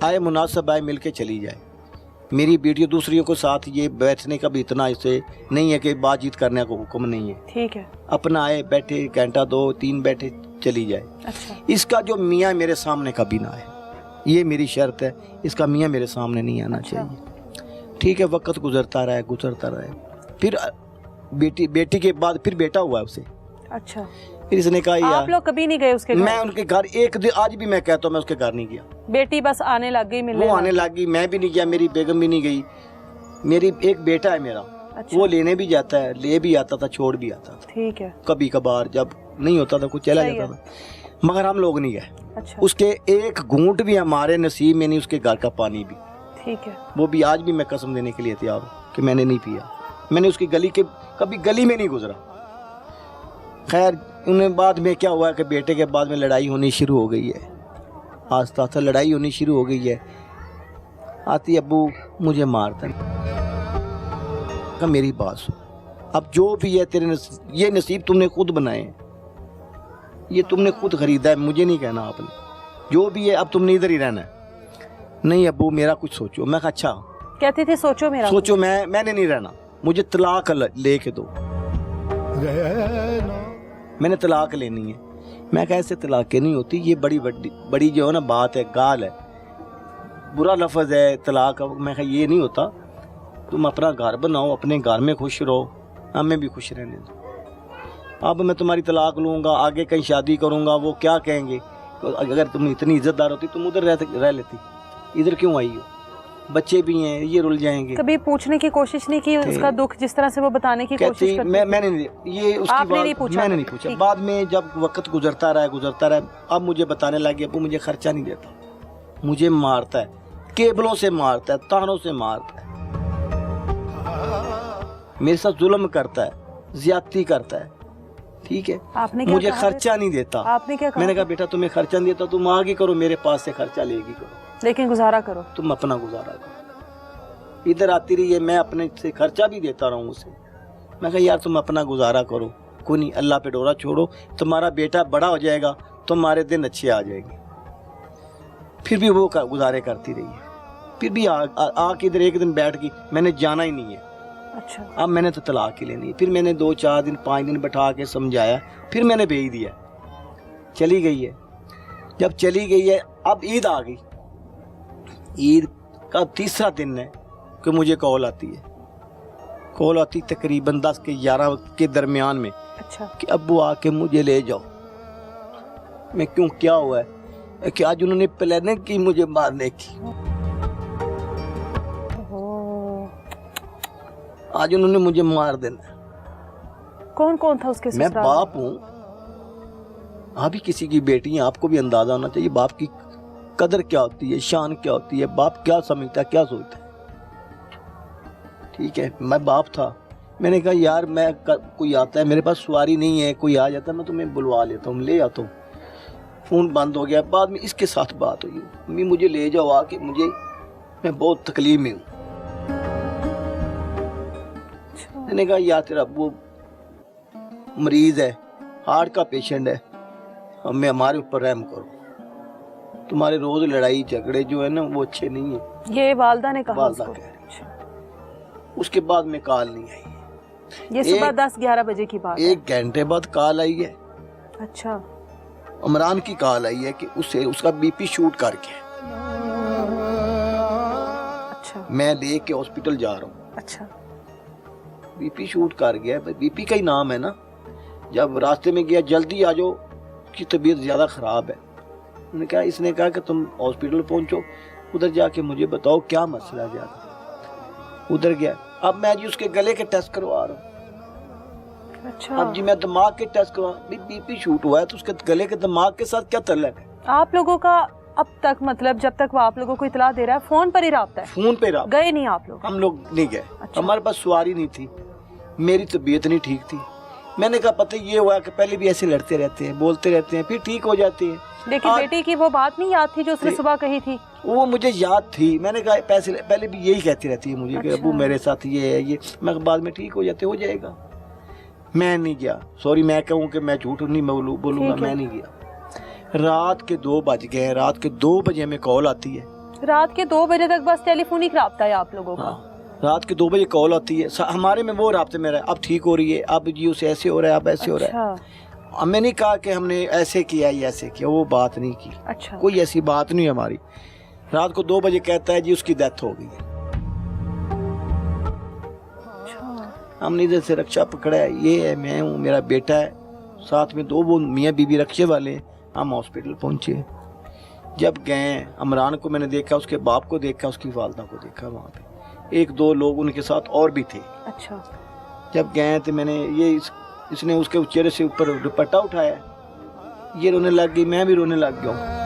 آئے مناسب آئے مل کے چلی جائے. میری بیٹی دوسریوں کو ساتھ یہ بیٹھنے کا بھی اتنا اسے نہیں ہے کہ بات چیت کرنے کا حکم نہیں ہے. ٹھیک ہے. اپنا آئے بیٹھے گھنٹہ 2-3 بیٹھے چلی جائے. اچھا. اس کا جو میاں میرے سامنے کبھی نہ آئے, یہ میری شرط ہے. اس کا میاں میرے سامنے نہیں آنا چاہیے. ٹھیک ہے. وقت گزرتا رہے. پھر بیٹی کے بعد پھر بیٹا ہوا ہے اسے. اچھا. پھر اس نے کہا آپ لوگ کبھی نہیں گئے اس کے گھر؟ میں ان کے گھر ایک دن, آج بھی میں کہتا ہوں میں اس کے گھر نہیں گیا. بیٹی بس آنے لگ گئی ملنے, وہ آنے لگ گئی, میں بھی نہیں گیا, میری بیگم بھی نہیں گئی. میری ایک بیٹا ہے میرا, وہ لینے بھی جاتا ہے, لے بھی آتا تھا, چھوڑ بھی آتا تھا. ٹھیک ہے. کبھی کبھار جب نہیں ہوتا تھا کچھ چلا جاتا تھا, مگر ہم لوگ نہیں گئے. اچھا. اس کے ایک گھونٹ بھی ہمارے نصیب میں نہیں, اس کے گھر کا پانی بھی. ٹھیک ہے. وہ بھی آج بھی میں قسم دینے کے لیے تیار ہوں کہ میں نے نہیں پیا. میں نے اس کی کبھی گلی میں نہیں گزرا. خیر انہیں بعد میں کیا ہوا کہ بیٹے کے بعد میں لڑائی ہونی شروع ہو گئی ہے. آہستہ آہستہ لڑائی ہونی شروع ہو گئی ہے. آتی ابو مجھے مارتا کہ میری بات سن, اب جو بھی ہے تیرے یہ نصیب تم نے خود بنائے ہیں, یہ تم نے خود خریدا ہے, مجھے نہیں کہنا آپ نے. جو بھی ہے اب تم نے ادھر ہی رہنا ہے. نہیں ابو میرا کچھ سوچو. میں کہا اچھا. کہتی تھی سوچو میرا, سوچو میں نے نہیں رہنا, مجھے طلاق لے کے دو. میں نے طلاق لینی ہے. میں کہا ایسے طلاق نہیں ہوتی, یہ بڑی جو ہے نا بات ہے, گال ہے, برا لفظ ہے طلاق. میں کہا یہ نہیں ہوتا, تم اپنا گھر بناؤ, اپنے گھر میں خوش رہو, ہمیں بھی خوش رہنے دو. اب میں تمہاری طلاق لوں گا, آگے کہیں شادی کروں گا, وہ کیا کہیں گے؟ اگر تم اتنی عزت دار ہوتی تم ادھر رہ لیتی, ادھر کیوں آئی ہو؟ بچے بھی ہیں, یہ رل جائیں گے. کبھی پوچھنے کی کوشش نہیں کی اس کا دکھ جس طرح سے وہ بتانے کی کوشش کرتی؟ میں نے یہ اس کی بات میں نے نہیں پوچھا. بعد میں جب وقت گزرتا رہا, اب مجھے بتانے لگے ابو مجھے خرچہ نہیں دیتا, مجھے مارتا ہے, کیبلوں سے مارتا ہے, تانوں سے مارتا ہے, میرے ساتھ ظلم کرتا ہے, زیادتی کرتا ہے. ٹھیک ہے. مجھے خرچہ نہیں دیتا. آپ نے کیا کہا؟ میں نے کہا بیٹا تمہیں خرچہ نہیں دیتا, تم آگے کرو, میرے پاس سے خرچہ لے گی کرو, لیکن گزارا کرو, تم اپنا گزارا کرو. ادھر آتی رہی ہے, میں اپنے سے خرچہ بھی دیتا رہا ہوں اسے. میں کہا یار تم اپنا گزارا کرو, کوئی نہیں, اللہ پہ ڈورا چھوڑو, تمہارا بیٹا بڑا ہو جائے گا, تمہارے دن اچھے آ جائیں گے. پھر بھی وہ گزارے کرتی رہی ہے. پھر بھی آ کے ادھر ایک دن بیٹھ گئی, میں نے جانا ہی نہیں ہے. اچھا. اب میں نے تو طلاق ہی لینی ہے. پھر میں نے 2-4 دن 5 دن بٹھا کے سمجھایا, پھر میں نے بھیج دیا. چلی گئی ہے. جب چلی گئی ہے, اب عید آ گئی. عید کا تیسرا دن ہے کہ مجھے کال آتی ہے. کال آتی تقریباً 10 کے 11 کے درمیان میں. اچھا. کہ ابو آ کے مجھے لے جاؤ. میں کیوں, کیا ہوا ہے؟ کہ آج انہوں نے پلاننگ کی مجھے مارنے کی. آج انہوں نے مجھے مار دینا. کون کون تھا اس کے سسرال؟ میں باپ ہوں, آپ بھی کسی کی بیٹی ہیں, آپ کو بھی اندازہ ہونا چاہیے باپ کی قدر کیا ہوتی ہے, شان کیا ہوتی ہے, باپ کیا سمجھتا ہے, کیا سوچتا ہے. ٹھیک ہے, میں باپ تھا. میں نے کہا یار میں کوئی آتا ہے, میرے پاس سواری نہیں ہے, کوئی آ جاتا ہے, میں تمہیں بلوا لیتا ہوں, لے آتا ہوں. فون بند ہو گیا. بعد میں اس کے ساتھ بات ہوئی, امی مجھے لے جاؤ آ کے, میں بہت تکلیف میں ہوں. میں نے کہا یار تیرا وہ مریض ہے, ہارٹ کا پیشنٹ ہے, ہمارے اوپر رحم کرو. تمہارے روز لڑائی جھگڑے جو ہے نا وہ اچھے نہیں ہیں. یہ والدہ نے کہا؟ والدہ کہہ رہی. اس کے بعد میں کال نہیں آئی. یہ صبح 10-11 بجے کی بات ہے. 1 گھنٹے بعد کال آئی ہے. اچھا. عمران کی کال آئی ہے کہ اس کا بی پی شوٹ کر کے. اچھا. میں لے کے ہاسپٹل جا رہا ہوں. اچھا. بی پی شوٹ کر گیا. بی پی کا ہی نام ہے نا. جب راستے میں گیا جلدی آ جاؤ, کی طبیعت زیادہ خراب ہے. اس نے کہا کہ تم ہاسپٹل پہنچو, ادھر جا کے مجھے بتاؤ کیا مسئلہ ہے زیادہ. ادھر گیا. اب میں جی اس کے گلے کے ٹیسٹ کروا رہا ہوں. اچھا. اب جی میں دماغ کے ٹیسٹ کروا, بی پی شوٹ ہوا ہے تو اس کے گلے کے دماغ کے ساتھ کیا تعلق ہے؟ آپ لوگوں کا اب تک مطلب جب تک وہ آپ لوگوں کو اطلاع دے رہا ہے فون پر ہی رابطہ ہے؟ فون پہ رابطہ. گئے نہیں آپ لوگ؟ ہم لوگ نہیں گئے. اچھا. ہمارے پاس سواری نہیں تھی, میری طبیعت نہیں ٹھیک تھی. میں نے کہا پتہ یہ ہوا کہ پہلے بھی ایسے لڑتے رہتے ہیں, بولتے رہتے ہیں, پھر ٹھیک ہو جاتے ہیں. لیکن بیٹی کی وہ بات نہیں یاد تھی جو اس نے صبح کہی تھی؟ وہ مجھے یاد تھی. میں نے کہا پہلے بھی یہی کہتی رہتی ہے مجھے کہ ابو میرے ساتھ یہ ہے یہ. میں بعد میں ٹھیک ہو جاتے, ہو جائے گا. میں نہیں گیا. سوری, میں کہوں کہ میں جھوٹ نہیں بولوں گا, میں نہیں گیا. رات کے 2 بج گئے. رات کے 2 بجے میں کال آتی ہے. رات کے 2 بجے تک بس ٹیلیفونک رابطہ ہے آپ لوگوں کا؟ ہاں رات کے 2 بجے کال آتی ہے، ہمارے میں وہ رابطے میں رہا اب ٹھیک ہو رہی ہے، اب جی اسے ایسے ہو رہا ہے، اب ایسے ہو رہا ہے۔ اچھا میں نہیں کہا کہ ہم نے ایسے کیا یا ایسے کیا، وہ بات نہیں کی، اچھا کوئی ایسی بات نہیں ہماری۔ رات کو 2 بجے کہتا ہے جی اس کی ڈیتھ ہو گئی ہے۔ ہم نے ادھر سے رکشہ پکڑا ہے، یہ ہے میں ہوں، میرا بیٹا ہے، ساتھ میں 2 وہ میاں بیوی رکشے والے ہیں۔ ہم ہاسپٹل پہنچے، جب گئے عمران کو میں نے دیکھا، اس کے باپ کو دیکھا، اس کی والدہ کو دیکھا، وہاں پہ 1-2 لوگ ان کے ساتھ اور بھی تھے۔ اچھا جب گئے تو میں نے یہ اس نے اس کے چہرے سے اوپر دوپٹہ اٹھایا، یہ رونے لگ گئی، میں بھی رونے لگ گیا ہوں۔